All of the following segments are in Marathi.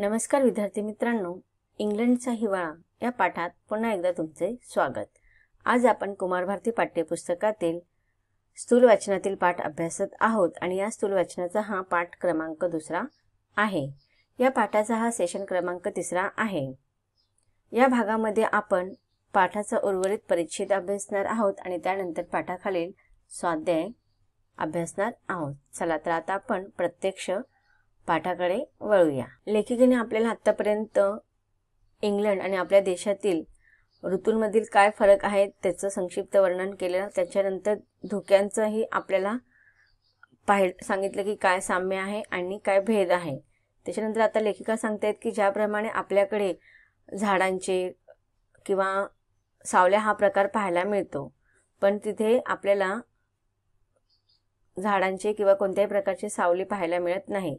नमस्कार विद्यार्थी मित्रांनो, इंग्लंडचा हिवाळा या पाठात पुन्हा एकदा तुमचे स्वागत। आज आपण कुमार भारती पाठ्यपुस्तकातील स्थूल वाचनातील पाठ अभ्यासत आहोत आणि या स्थूल वाचनाचा हा पाठ क्रमांक 2 आहे। या पाठाचा हा सेशन क्रमांक 3 आहे। या भागामध्ये आपण पाठाचा उर्वरित परिच्छेद अभ्यासणार आहोत आणि त्यानंतर पाठाखालील स्वाध्याय अभ्यासणार आहोत। चला तर आता आपण प्रत्यक्ष पाठाकडे वळूया। लेखिकेने आपल्याला आतापर्यंत इंग्लंड आणि आपल्या देशातील ऋतूंमधील काय फरक आहे त्याचं संक्षिप्त वर्णन केलं। त्याच्यानंतर धुक्यांचंही आपल्याला सांगितलं की काय साम्य आहे आणि काय भेद आहे। त्याच्यानंतर आता लेखिका सांगतात की ज्याप्रमाणे आपल्याकडे झाडांचे किंवा सावल्या हा प्रकार पाहायला मिळतो, पण तिथे आपल्याला झाडांचे किंवा कोणत्याही प्रकारची सावली पाहायला मिळत नाही।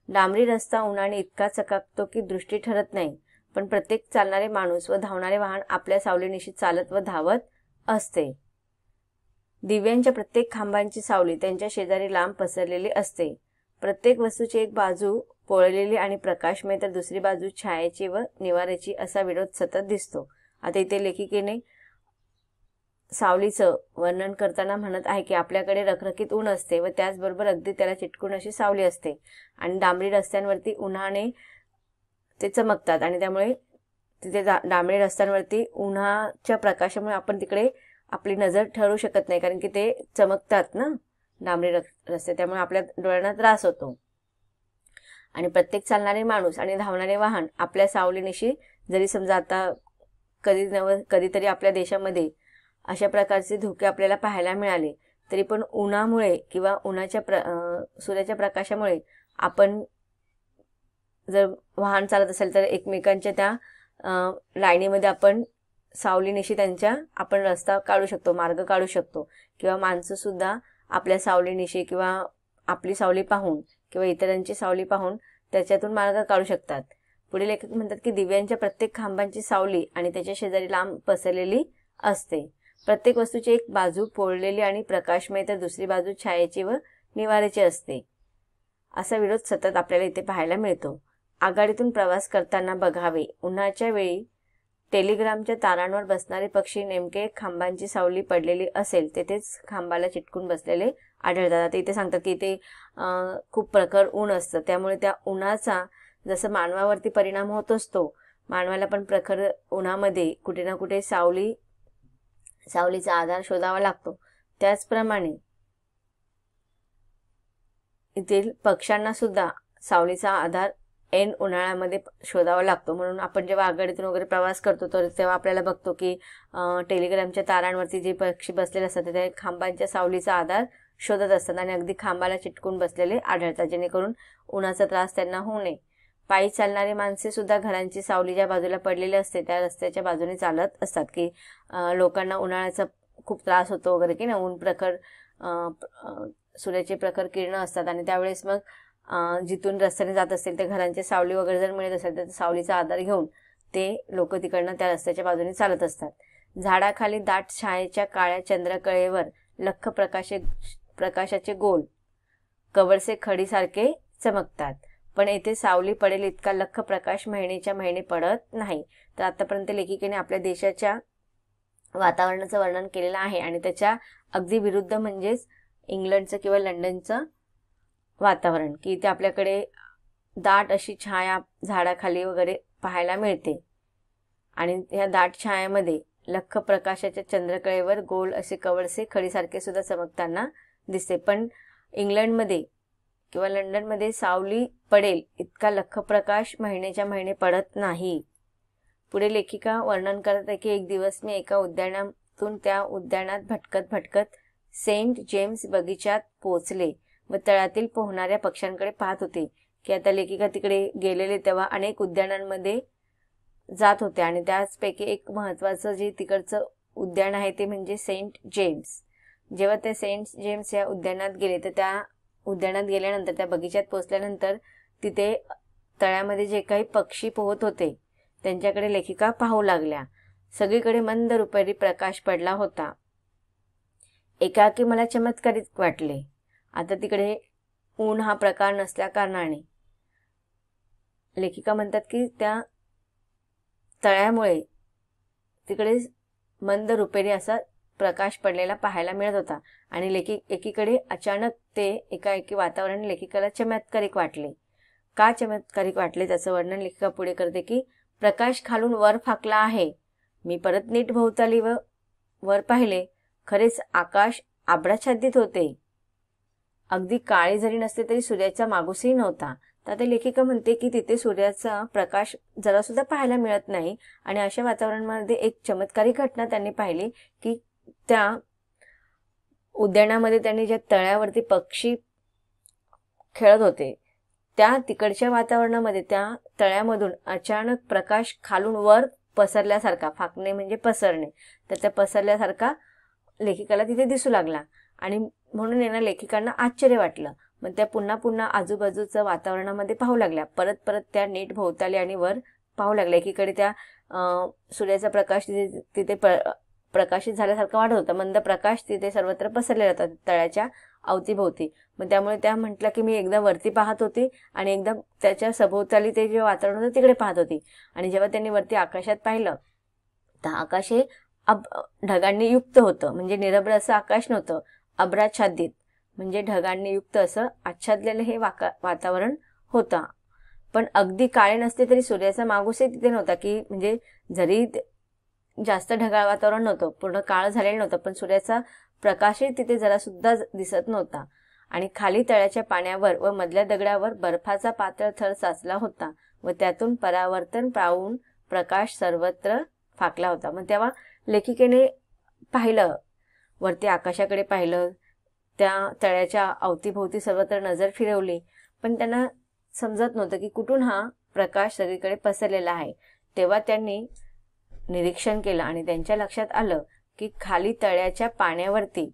डांबरी रस्ता उन्हाने इतका चकाकतो की दृष्टी ठरत नाही, पण प्रत्येक चालणारे माणूस व धावणारे वाहन आपल्या सावलीनिशी चालत व धावत असते। दिव्यांच्या प्रत्येक खांबांची सावली त्यांच्या शेजारी लांब पसरलेली असते। प्रत्येक वस्तूची एक बाजू पोळलेली आणि प्रकाशमय तर दुसरी बाजू छायेची व निवाऱ्याची असा विरोध सतत दिसतो। आता इथे लेखिकेने सावलीचं वर्णन करताना म्हणत आहे की आपल्याकडे रखरखीत ऊन असते व त्याचबरोबर अगदी त्याला चिटकून अशी सावली असते आणि डांबरी रस्त्यांवरती उन्हाने ते चमकतात आणि त्यामुळे तिथे डांबरी रस्त्यांवरती उन्हाच्या प्रकाशामुळे आपण तिकडे आपली नजर ठरू शकत नाही, कारण की ते चमकतात ना डांबरी रस्ते, त्यामुळे आपल्या डोळ्यांना त्रास होतो। आणि प्रत्येक चालणारे माणूस आणि धावणारे वाहन आपल्या सावलीनिशी, जरी समजा आता कधीतरी आपल्या देशामध्ये अशा प्रकारचे धुके आपल्याला पाहायला मिळाले, तरी पण उन्हामुळे किंवा सूर्याच्या प्रकाशामुळे आपण जर वाहन चालत असेल तर एकमेकांच्या त्या लाईनीमध्ये आपण सावलीनिशी त्यांच्या आपण रस्ता काढू शकतो, मार्ग काढू शकतो, किंवा माणसं सुद्धा आपल्या सावलीनिशी किंवा आपली सावली पाहून किंवा इतरांची सावली पाहून त्याच्यातून मार्ग काढू शकतात। पुढे लेखक म्हणतात की दिव्यांच्या प्रत्येक खांबांची सावली आणि त्याच्या शेजारी लांब पसरलेली असते। प्रत्येक वस्तूची एक बाजू पोळलेली आणि प्रकाशमय तर दुसरी बाजू छायेची व निवाऱ्याची असते। असा विरोध सतत आपल्याला इथे पाहायला मिळतो। आघाडीतून प्रवास करताना बघावे, उन्हाच्या वेळी टेलिग्रामच्या तारांवर बसणारे पक्षी नेमके खांबांची सावली पडलेली असेल तेथेच खांबाला चिटकून बसलेले आढळतात। आता इथे सांगतात की इथे खूप प्रखर ऊन असतं, त्यामुळे त्या उन्हाचा जसं मानवावरती परिणाम होत असतो, मानवाला पण प्रखर उन्हामध्ये कुठे ना कुठे सावलीचा आधार शोधावा लागतो। त्याचप्रमाणे येथील पक्ष्यांना सुद्धा सावलीचा आधार ऐन उन्हाळ्यामध्ये शोधावा लागतो। म्हणून आपण जेव्हा आघाडीतून वगैरे प्रवास करतो तर तेव्हा आपल्याला बघतो की टेलिग्रामच्या तारांवरती जे पक्षी बसलेले असतात ते खांबांच्या सावलीचा आधार शोधत असतात आणि अगदी खांबाला चिटकून बसलेले आढळतात, जेणेकरून उन्हाचा त्रास त्यांना होऊ नये। पायी चालणारी माणसे सुद्धा घरांची सावली ज्या बाजूला पडलेली असते त्या रस्त्याच्या बाजूने चालत असतात, की लोकांना उन्हाळ्याचा खूप त्रास होतो वगैरे, की ना ऊन प्रखर सूर्याचे प्रखर किरणं असतात आणि त्यावेळेस मग जिथून रस्त्याने जात असतील ते घरांची सावली वगैरे जर मिळत असेल तर सावलीचा आधार घेऊन ते लोक तिकडनं त्या रस्त्याच्या बाजूने चालत असतात। झाडाखाली दाट छायेच्या काळ्या चंद्रकळेवर लख्ख प्रकाशाचे गोल कवळसे खडीसारखे चमकतात, पण येथे सावली पडेल इतका लख्ख प्रकाश महिन्याच्या महिने पडत नाही। तर आतापर्यंत लेखिकेने आपल्या देशाच्या वातावरणाचं वर्णन केलेलं आहे आणि त्याच्या अगदी विरुद्ध म्हणजेच इंग्लंडचं किंवा लंडनचं वातावरण, की इथे आपल्याकडे दाट अशी छाया झाडाखाली वगैरे पाहायला मिळते आणि या दाट छायामध्ये लख्ख प्रकाशाच्या चंद्रकळेवर गोल असे कवळसे खडीसारखे सुद्धा चमकताना दिसते, पण इंग्लंडमध्ये किंवा लंडनमध्ये सावली पडेल इतका लख्ख प्रकाश महिन्याच्या महिने पडत नाही। पुढे लेखिका वर्णन करत आहे की एक दिवस मी एका उद्यानातून त्या उद्यानात भटकत सेंट जेम्स बगीच्यात पोहोचले व तळातील पोहणाऱ्या पक्ष्यांकडे पाहत होते। की आता लेखिका तिकडे गेलेले तेव्हा अनेक उद्यानांमध्ये जात होते आणि त्याचपैकी एक महत्त्वाचं जे तिकडचं उद्यान आहे ते म्हणजे सेंट जेम्स। जेव्हा ते सेंट जेम्स या उद्यानात गेले तर त्या उद्यानात गेल्यानंतर त्या बगीच्यात पोहोचल्यानंतर तिथे तळ्यामध्ये जे काही पक्षी पोहत होते त्यांच्याकडे लेखिका पाहू लागल्या। सगळीकडे मंद रुपेरी प्रकाश पडला होता। एकाकी मला चमत्कारिक वाटले। आता तिकडे ऊन हा प्रकार नसल्या कारणाने लेखिका म्हणतात की त्या तळ्यामुळे तिकडे मंद रुपेरी असा प्रकाश पडलेला पाहायला मिळत होता आणि एकीकडे अचानक ते एकाएकी वातावरण लेखिकाला चमत्कारिक वाटले. का चमत्कारिक वाटले त्याचं वर्णन लेखिका पुढे करते की प्रकाश खालून वर फाकला आहे. मी परत नीट भोवताली वर पाहिले. खरेच आकाश आभ्राच्छादित होते. अगदी काळे जरी नसते तरी सूर्याचा मागूसही नव्हता. तर आता लेखिका म्हणते की तिथे सूर्याचा प्रकाश जरा सुद्धा पाहायला मिळत नाही आणि अशा वातावरणामध्ये एक चमत्कारिक घटना त्यांनी पाहिली की त्या उद्यानामध्ये त्यांनी ज्या तळ्यावरती पक्षी खेळत होते त्या तिकडच्या वातावरणामध्ये त्या तळ्यामधून अचानक प्रकाश खालून वर पसरल्यासारखा, फाकणे म्हणजे पसरणे, तर त्या पसरल्यासारखा लेखिकाला तिथे दिसू लागला आणि म्हणून यांना लेखिकांना आश्चर्य वाटलं. मग त्या पुन्हा पुन्हा आजूबाजूचं वातावरणामध्ये पाहू लागल्या. परत त्या नीट भोवताली आणि वर पाहू लागल्या. एकीकडे त्या सूर्याचा प्रकाश तिथे प्रकाशित झाल्यासारखा वाटत होता. मंद प्रकाश तिथे सर्वत्र पसरलेला होता तळ्याच्या अवतीभोवती. मग त्यामुळे त्या म्हटलं की मी एकदा वरती पाहत होती आणि एकदा त्याच्या सभोवताली ते जे वातावरण होतं तिकडे पाहत होती. आणि जेव्हा त्यांनी वरती आकाशात पाहिलं तर आकाश हे ढगांनी युक्त होतं. म्हणजे निरभ्र असं आकाश नव्हतं, अभ्राच्छादित म्हणजे ढगांनी युक्त असं आच्छादलेलं हे वातावरण होतं. पण अगदी काळे नसते तरी सूर्याचा मागूसही तिथे नव्हता, की म्हणजे जरी जास्त ढगाळ वातावरण नव्हतं, पूर्ण काळ झालेलं नव्हतं, पण सूर्याचा प्रकाशही तिथे जरा सुद्धा दिसत नव्हता. आणि खाली तळ्याच्या पाण्यावर व मधल्या दगडावर बर्फाचा पातळ थर साचला होता व त्यातून परावर्तन पावून प्रकाश सर्वत्र फाकला होता. मग तेव्हा लेखिकेने पाहिलं, वरती आकाशाकडे पाहिलं, त्या तळ्याच्या अवतीभोवती सर्वत्र नजर फिरवली, पण त्यांना समजत नव्हतं की कुठून हा प्रकाश सगळीकडे पसरलेला आहे. तेव्हा त्यांनी निरीक्षण केलं आणि त्यांच्या लक्षात आलं की खाली तळ्याच्या पाण्यावरती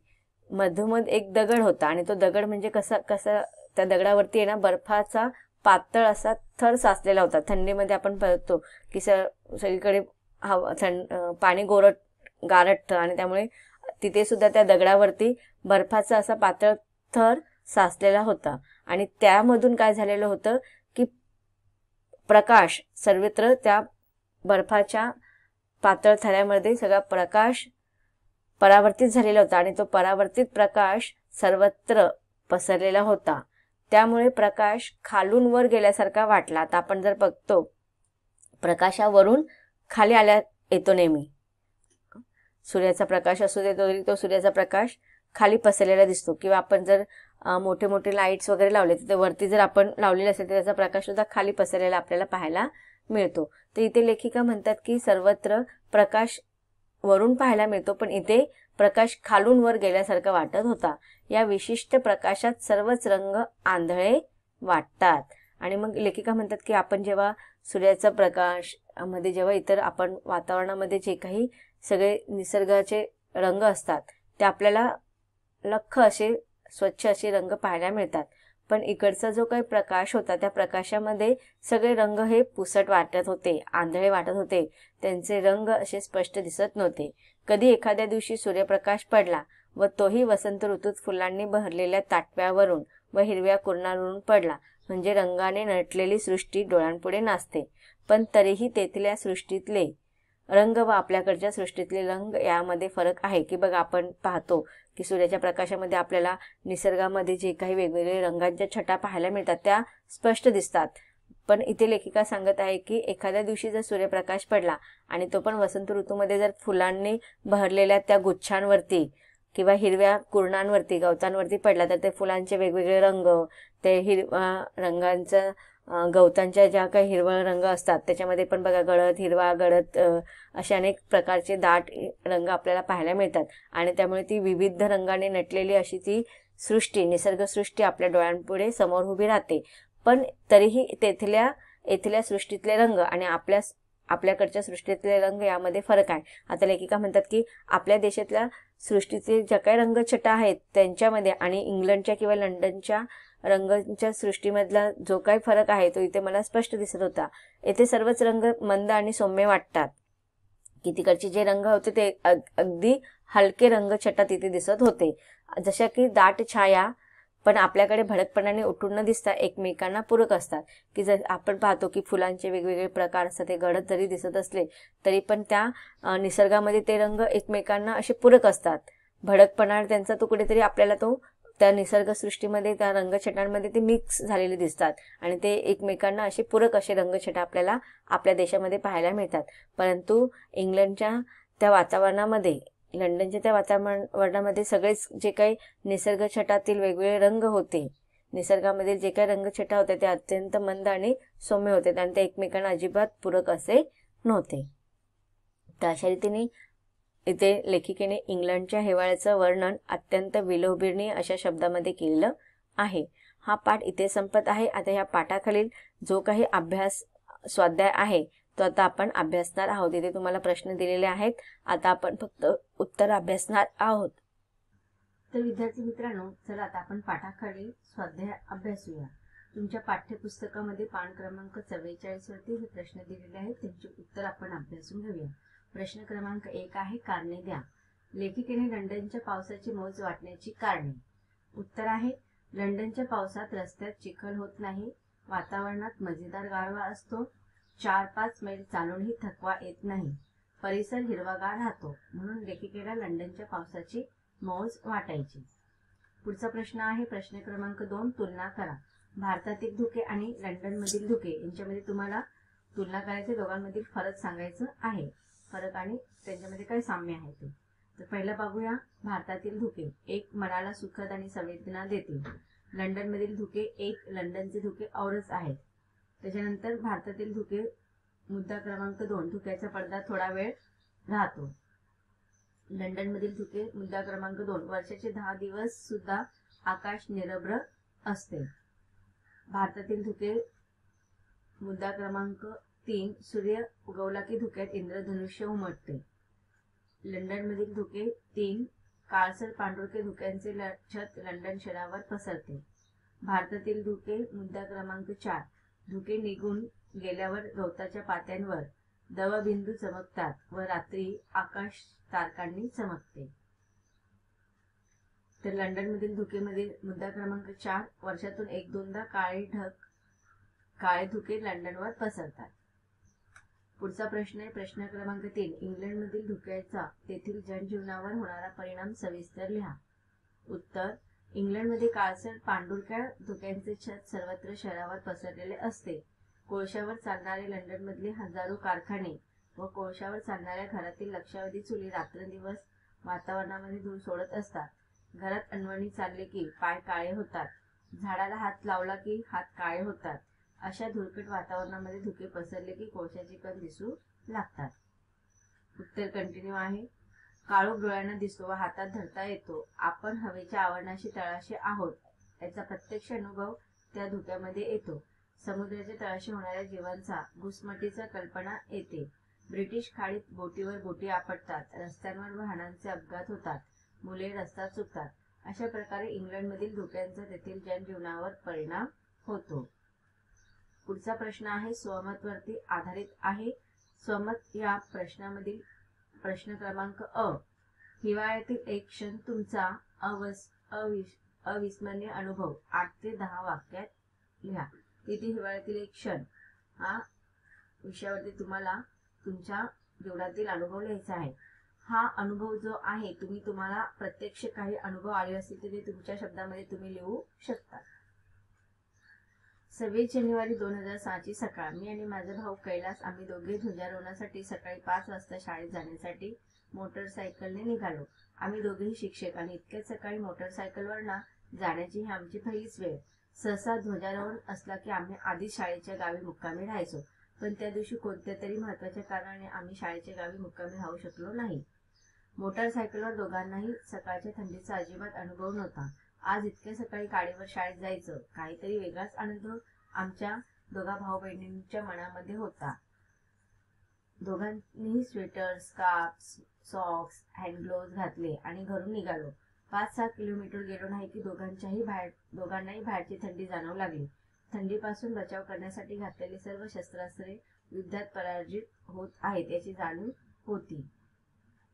मधोमध एक दगड होता आणि तो दगड म्हणजे कसा त्या दगडावरती आहे ना बर्फाचा पातळ असा थर साचलेला होता. थंडीमध्ये आपण बघतो की सगळीकडे पाणी गारठतं आणि त्यामुळे तिथे सुद्धा त्या दगडावरती बर्फाचा असा पातळ थर साचलेला होता. आणि त्यामधून काय झालेलं होतं की प्रकाश सर्वत्र त्या बर्फाच्या पातळ थरामध्ये सगळा प्रकाश परावर्तित झालेला होता आणि तो परावर्तित प्रकाश सर्वत्र पसरलेला होता. त्यामुळे प्रकाश खालून वर गेल्यासारखा वाटला. आता आपण जर बघतो प्रकाशावरून खाली येतो नेहमी, सूर्याचा प्रकाश असू दे तरी तो सूर्याचा प्रकाश खाली पसरलेला दिसतो. किंवा आपण जर मोठे मोठे लाईट्स वगैरे लावले तर वरती जर आपण लावलेले असेल तर त्याचा प्रकाश सुद्धा खाली पसरलेला आपल्याला पाहायला मिळतो. तर इथे लेखिका म्हणतात की सर्वत्र प्रकाश वरून पाहायला मिळतो, पण इथे प्रकाश खालून वर गेल्यासारखा वाटत होता. या विशिष्ट प्रकाशात सर्वच रंग आंधळे वाटतात. आणि मग लेखिका म्हणतात की आपण जेव्हा सूर्याचा प्रकाश मध्ये जेव्हा इतर आपण वातावरणामध्ये जे काही सगळे निसर्गाचे रंग असतात ते आपल्याला लख्ख असे स्वच्छ असे रंग पाहायला मिळतात. पण इकडचा जो काही प्रकाश होता त्या प्रकाशामध्ये सगळे रंग हे पुसट वाटत होते, आंधळे वाटत होते. त्यांचे रंग असे स्पष्ट दिसत नव्हते. कधी एखाद्या दिवशी सूर्यप्रकाश पडला व तोही वसंत ऋतूत फुलांनी बहरलेल्या ताटव्यावरून व हिरव्या कुरणावरून पडला म्हणजे रंगाने नटलेली सृष्टी डोळ्यांपुढे नाचते. पण तरीही तेथल्या सृष्टीतले रंग व आपल्याकडच्या सृष्टीतले रंग यामध्ये फरक आहे की बघा. आपण पाहतो की सूर्याच्या प्रकाशामध्ये आपल्याला निसर्गामध्ये जे काही वेगवेगळे रंगांच्या छटा पाहायला मिळतात त्या स्पष्ट दिसतात. पण इथे लेखिका सांगत आहे की एखाद्या दिवशी जर सूर्यप्रकाश पडला आणि तो पण वसंत ऋतूमध्ये जर फुलांनी बहरलेल्या त्या गुच्छांवरती किंवा हिरव्या कुरणांवरती गवतांवरती पडला तर ते फुलांचे वेगवेगळे रंग, ते हिरवा रंगांचा गवतांच्या ज्या काही हिरवळ रंग असतात त्याच्यामध्ये पण बघा गडद, हिरवा, गडद असे अनेक प्रकारचे दाट रंग आपल्याला पाहायला मिळतात. आणि त्यामुळे ती विविध रंगाने नटलेली अशी ती सृष्टी, निसर्गसृष्टी आपल्या डोळ्यांपुढे समोर उभी राहते. पण तरीही येथल्या सृष्टीतले रंग आणि आपल्याकडच्या सृष्टीतले रंग यामध्ये फरक आहे. आता लेखिका म्हणतात की आपल्या देशातल्या सृष्टीचे ज्या काही रंगछटा आहेत त्यांच्यामध्ये आणि इंग्लंडच्या किंवा लंडनच्या रंगांच्या सृष्टीमधला जो काही फरक आहे तो इथे मला स्पष्ट दिसत होता. येथे सर्वच रंग मंद आणि सौम्य वाटतात की तिकडचे जे रंग होते ते अगदी हलके रंगछटा तिथे दिसत होते. जशा की दाट छाया, पण आपल्याकडे भडकपणाने उठून न दिसता एकमेकांना पूरक असतात, की जर आपण पाहतो की फुलांचे वेगवेगळे प्रकार असतात, ते घडत जरी दिसत असले तरी पण त्या निसर्गामध्ये ते रंग एकमेकांना असे पूरक असतात. भडकपणा त्यांचा तो कुठेतरी आपल्याला तो त्या निसर्गसृष्टीमध्ये त्या रंगछटांमध्ये ते मिक्स झालेले दिसतात आणि ते एकमेकांना असे पूरक असे रंगछटा आपल्याला आपल्या देशामध्ये पाहायला मिळतात. परंतु इंग्लंडच्या त्या वातावरणामध्ये, लंडनच्या त्या वातावरणामध्ये सगळेच जे काही निसर्गछटातील वेगवेगळे रंग होते, निसर्गामधील जे काही रंगछटा होते ते अत्यंत मंद आणि सौम्य होते आणि ते एकमेकांना अजिबात पूरक असे नव्हते. तर अशा रीतीने इथे लेखिकेने इंग्लंडच्या हिवाळ्याचं वर्णन अत्यंत विलोभनीय अशा शब्दामध्ये केलेलं आहे. हा पाठ इथे संपत आहे. आता ह्या पाठाखालील जो काही अभ्यास स्वाध्याय आहे तो आता आपण अभ्यासणार आहोत. इथे तुम्हाला प्रश्न दिलेले आहेत. आता आपण फक्त उत्तर अभ्यासणार आहोत. तर विद्यार्थी मित्रांनो, चला आता आपण पाठाखालील स्वाध्याय अभ्यासूया. तुमच्या पाठ्यपुस्तकामध्ये पान क्रमांक 44 वरती हे प्रश्न दिलेले आहेत, त्यांचे उत्तर आपण अभ्यासून घेऊया. प्रश्न क्रमांक 1 आहे, कारणे द्या. लेखिकेने लंडनच्या पावसाची मौज वाटण्याची कारणे. उत्तर आहे, लंडनच्या पावसात रस्त्यात चिखल होत नाही, वातावरणात मजेदार गारवा असतो, 4-5 मैल चालूनही थकवा येत नाही, परिसर हिरवागार राहतो, म्हणून लेखिकेला लंडनच्या पावसाची मौज वाटायची. पुढचा प्रश्न आहे, प्रश्न क्रमांक 2, तुलना करा. भारतातील धुके आणि लंडनमधील धुके यांच्यामध्ये तुम्हाला तुलना करायची, दोघांमधील फरक सांगायचं आहे. फरक आणि त्यांच्यामध्ये काय साम्य आहे ते. तर पहिलं बघूया, भारतातील धुके. एक, मनाला सुखद आणि संवेदना देते. लंडनमधील धुके एक, लंडनचे धुके औरच आहेत. त्याच्यानंतर भारतातील धुके मुद्दा क्रमांक 2, धुक्याचा पडदा थोडा वेळ राहतो. लंडनमधील धुके मुद्दा क्रमांक 2, वर्षाचे 10 दिवस सुद्धा आकाश निरभ्र असते. भारतातील धुके मुद्दा क्रमांक 3, सूर्य उगवला की धुक्यात इंद्रधनुष्य उमटते. लंडनमधील धुके 3, काळसर पांढुरके धुक्यांचे छत लंडन शहरावर पसरते. भारतातील धुके मुद्दा क्रमांक 4, धुके निघून गेल्यावर गवताच्या पात्यांवर दवबिंदू चमकतात व रात्री आकाश तारकांनी चमकते. तर लंडनमधील धुकेमध्ये मुद्दा क्रमांक 4, वर्षातून 1-2दा काळे धुके लंडनवर पसरतात. पुढचा प्रश्न आहे, प्रश्न क्रमांक 3, इंग्लंडमधील धुक्याचा तेथील जनजीवनावर होणारा परिणाम सविस्तर लिहा. उत्तर, इंग्लंडमध्ये काळसर पांढुरक्या धुक्यांचे छत सर्वत्र शहरावर पसरलेले असते. कोळशावर चालणारे लंडनमधले हजारो कारखाने व कोळशावर चालणाऱ्या घरातील लक्षावधी चुली रात्रंदिवस वातावरणामध्ये धूळ सोडत असतात. घरात अनवणी चालले की पाय काळे होतात, झाडाला हात लावला की हात काळे होतात. अशा धुळकट वातावरणामध्ये धुके पसरले की कोळशाचे कण दिसू लागतात. उत्तर कंटिन्यू आहे. काळोख डोळ्यांना दिसतो व हातात धरता येतो. आपण हवेच्या आवरणाशी तळाशी आहोत याचा प्रत्यक्ष अनुभव त्या धुक्यामध्ये येतो. समुद्राच्या तळाशी होणाऱ्या जीवांचा घुसमटीचा कल्पना येते. ब्रिटिश खाडीत बोटीवर बोटी आपटतात, रस्त्यांवर वाहनांचे अपघात होतात, मुले रस्ता चुकतात. अशा प्रकारे इंग्लंडमधील धुक्यांचा तेथील जनजीवनावर परिणाम होतो. पुढचा प्रश्न आहे, स्वमत वरती आधारित आहे. स्वमत या प्रश्नामधील प्रश्न क्रमांक अ, हिवाळ्यातील एक क्षण तुमचा अविस्मरणीय अनुभव 8 ते 10 वाक्यात लिहा. इथे हिवाळ्यातील एक क्षण हा विषयावरती तुम्हाला तुमच्या जीवनातील अनुभव लिहायचा आहे. हा अनुभव जो आहे, तुम्हाला प्रत्यक्ष काही अनुभव आले असतील तर ते तुमच्या शब्दामध्ये तुम्ही लिहू शकता. 26 जानेवारी 2006 सकाळ. मी आणि माझा भाऊ कैलास आम्ही दोघे ध्वजारोहणासाठी सकाळी 5 वाजता शाळेत जाण्यासाठी मोटरसायकलने निघालो. आम्ही दोघेही शिक्षक आणि इतक्याच सकाळी मोटरसायकलवर जाण्याची ही आमची पहिलीच वेळ. सहसा ध्वजारोहण असला की आम्ही आधीच शाळेच्या गावी मुक्कामी राहायचो, पण त्या दिवशी कोणत्या तरी महत्वाच्या कारणाने आम्ही शाळेच्या गावी मुक्कामी राहू शकलो नाही. मोटरसायकलवर दोघांनाही सकाळच्या थंडीचा अजिबात अनुभव नव्हता. आज इतक्या सकाळी गाडीवर शाळेत जायचं, काहीतरी वेगळाच आनंद आमच्या दोघा भाऊ बहिणींच्या मनामध्ये होता. दोघांनीही sweater, scarf, socks, hand gloves घातले आणि घरून निघालो. 5-6 किलोमीटर गेलो नाही की दोघांनाही बाहेरची थंडी जाणवू लागली. थंडीपासून बचाव करण्यासाठी घातलेली सर्व शस्त्रास्त्रे युद्धात पराजित होत आहेत याची जाणीव होती.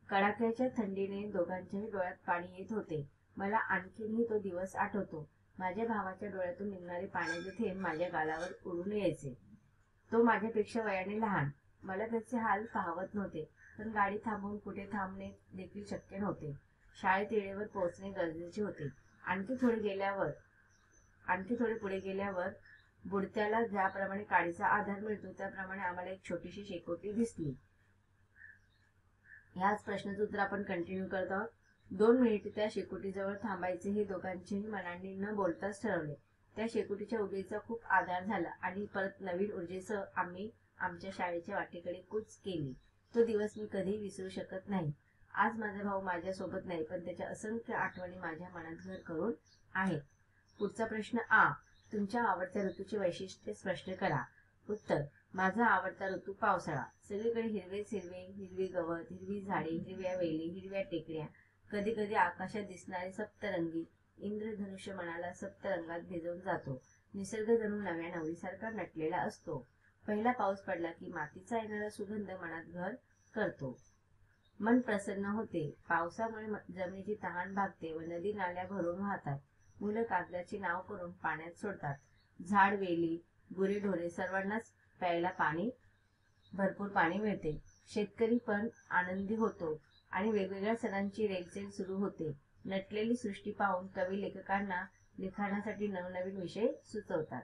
कडाक्याच्या थंडीने दोघांच्याही डोळ्यात पाणी येत होते. मला आणखीनही तो दिवस आठवतो. माझ्या भावाच्या डोळ्यातून निघणारे पाण्याचे थेंब माझ्या गालावर उडून यायचे. तो माझ्यापेक्षा वयाने लहान. मला त्याचे हाल पाहवत नव्हते, पण गाडी थांबवून कुठे थांबणे देखील शक्य नव्हते. शाळेत वेळेवर पोहोचणे गरजेचे होते. आणखी थोडे पुढे गेल्यावर बुडत्याला ज्याप्रमाणे काडीचा आधार मिळतो त्याप्रमाणे आम्हाला एक छोटीशी शेकोटी दिसली. ह्याच प्रश्नाचं उत्तर आपण कंटिन्यू करत आहोत. 2 मिनिटे त्या शेकोटीजवळ थांबायचे हे दोघांचेही मनांनी न बोलताच ठरवले. त्या शेकोटीच्या उर्जेचा खूप आधार झाला आणि परत नवीन ऊर्जेसह आम्ही आमच्या शाळेच्या वाटेकडे कूच केली. तो दिवस मी कधीही विसरू शकत नाही. आज माझा भाऊ माझ्या सोबत नाही, पण त्याच्या असंख्य आठवणी माझ्या मनात घर करून आहेत. पुढचा प्रश्न आ. तुमच्या आवडत्या ऋतूची वैशिष्ट्ये स्पष्ट करा. उत्तर. माझा आवडता ऋतू पावसाळा. सगळीकडे हिरवेच हिरवे, हिरवी गवत, हिरवी झाडे, हिरव्या वेली, हिरव्या टेकड्या, कधी कधी आकाशात दिसणारे सप्तरंगी इंद्रधनुष्य मनाला सप्तरंगात भिजवून जातो. निसर्ग जणू नव्या नवरीसारखा नटलेला असतो. पहिला पाऊस पडला की मातीचा येणारा सुगंध मनात घर करतो. मन प्रसन्न होते. पावसामुळे जमिनीची तहान भागते व नदी नाल्या भरून वाहतात. मुलं कागदाची नाव करून पाण्यात सोडतात. झाड, वेली, गुरेढोरे सर्वांनाच प्यायला भरपूर पाणी मिळते. शेतकरी पण आनंदी होतो आणि वेगवेगळ्या सणांची रेलचेल सुरू होते. नटलेली सृष्टी पाहून कवी लेखकांना लिखाणासाठी नवनवीन विषय सुचवतात.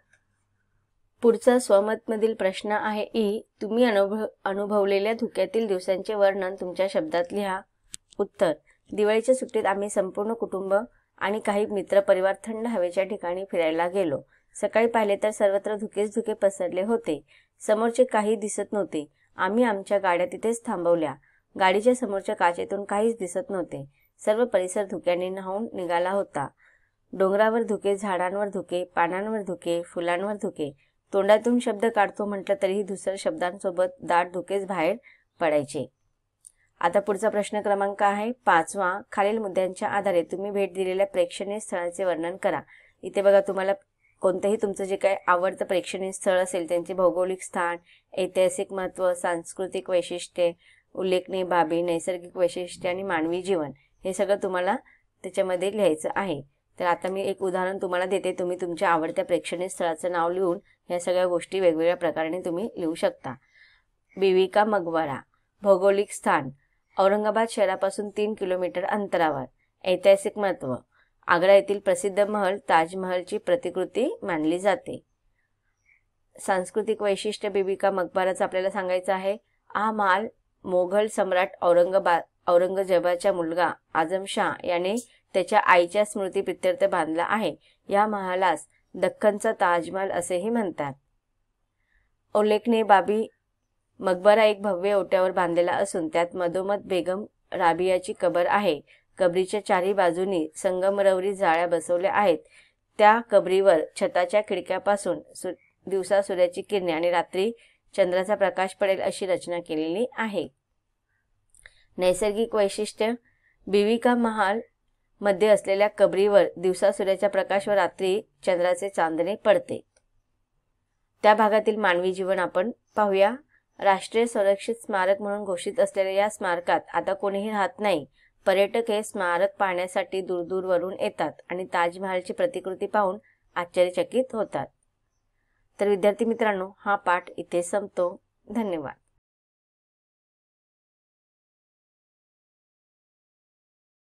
पुढचा स्वमत मधील प्रश्न आहे ई. तुम्ही अनुभवलेल्या धुक्यातील दिवसांचे वर्णन तुमच्या शब्दात लिहा. उत्तर. दिवाळीच्या सुट्टीत आम्ही संपूर्ण कुटुंब आणि काही मित्रपरिवार थंड हवेच्या ठिकाणी फिरायला गेलो. सकाळी पाहिले तर सर्वत्र धुकेच धुके पसरले होते. समोरचे काही दिसत नव्हते. आम्ही आमच्या गाड्या तिथेच थांबवल्या. गाडीच्या समोरच्या काचेतून काहीच दिसत नव्हते. सर्व परिसर धुक्याने न्हाऊन निघाला होता. डोंगरावर धुके, झाडांवर धुके, पानांवर धुके, फुलांवर धुके. तोंडातून शब्द काढतो म्हटलं तरीही दुसऱ्या शब्दांसोबत दाट धुकेच बाहेर पडायचे. आता पुढचा प्रश्न क्रमांक आहे 5वा. खालील मुद्द्यांच्या आधारे तुम्ही भेट दिलेल्या प्रेक्षणीय स्थळाचे वर्णन करा. इथे बघा, तुम्हाला कोणतेही तुमचं जे काही आवडतं प्रेक्षणीय स्थळ असेल त्यांचे भौगोलिक स्थान, ऐतिहासिक महत्त्व, सांस्कृतिक वैशिष्ट्ये, उल्लेखनीय बाबी, नैसर्गिक वैशिष्ट्ये आणि मानवी जीवन हे सगळं तुम्हाला त्याच्यामध्ये लिहायचं आहे. तर आता मी एक उदाहरण तुम्हाला देते. तुम्ही तुमच्या आवडत्या प्रेक्षणीय स्थळाचं नाव लिहून ह्या सगळ्या गोष्टी वेगवेगळ्या प्रकारे तुम्ही लिहू शकता. बीबी का मकबरा. भौगोलिक स्थान औरंगाबाद शहरापासून 3 किलोमीटर अंतरावर. ऐतिहासिक महत्त्व आग्रा येथील प्रसिद्ध महल ताजमहलची प्रतिकृती मानली जाते. सांस्कृतिक वैशिष्ट्य बीबी का मकबराचं आपल्याला सांगायचं आहे. हा महाल मोघल सम्राट औरंगजेबाचा मुलगा आझमशाह याने त्याच्या आईच्या स्मृतीप्रित्यर्थ बांधला आहे. या महालास दख्खनचा ताजमहल असेही म्हणतात. उल्लेखनीय बाबी मकबरा एक भव्य ओट्यावर बांधलेला असून त्यात मधोमध बेगम राबियाची कबर आहे. कबरीच्या चारही बाजूनी संगमरवरी जाळ्या बसवल्या आहेत. त्या कबरीवर छताच्या खिडक्यापासून दिवसा सूर्याची किरणे आणि रात्री चंद्राचा प्रकाश पडेल अशी रचना केलेली आहे. नैसर्गिक वैशिष्ट्य बीबी का महाल मध्ये असलेल्या कबरीवर दिवसा सूर्याचा प्रकाश व रात्री चंद्राचे चांदणे पडते. त्या भागातील मानवी जीवन आपण पाहूया. राष्ट्रीय संरक्षित स्मारक म्हणून घोषित असलेल्या या स्मारकात आता कोणीही राहत नाही. पर्यटक हे स्मारक पाहण्यासाठी दूरदूरवरून येतात आणि ताजमहालची प्रतिकृती पाहून आश्चर्यचकित होतात. तर विद्यार्थी मित्रांनो, हा पाठ इथे संपतो. धन्यवाद.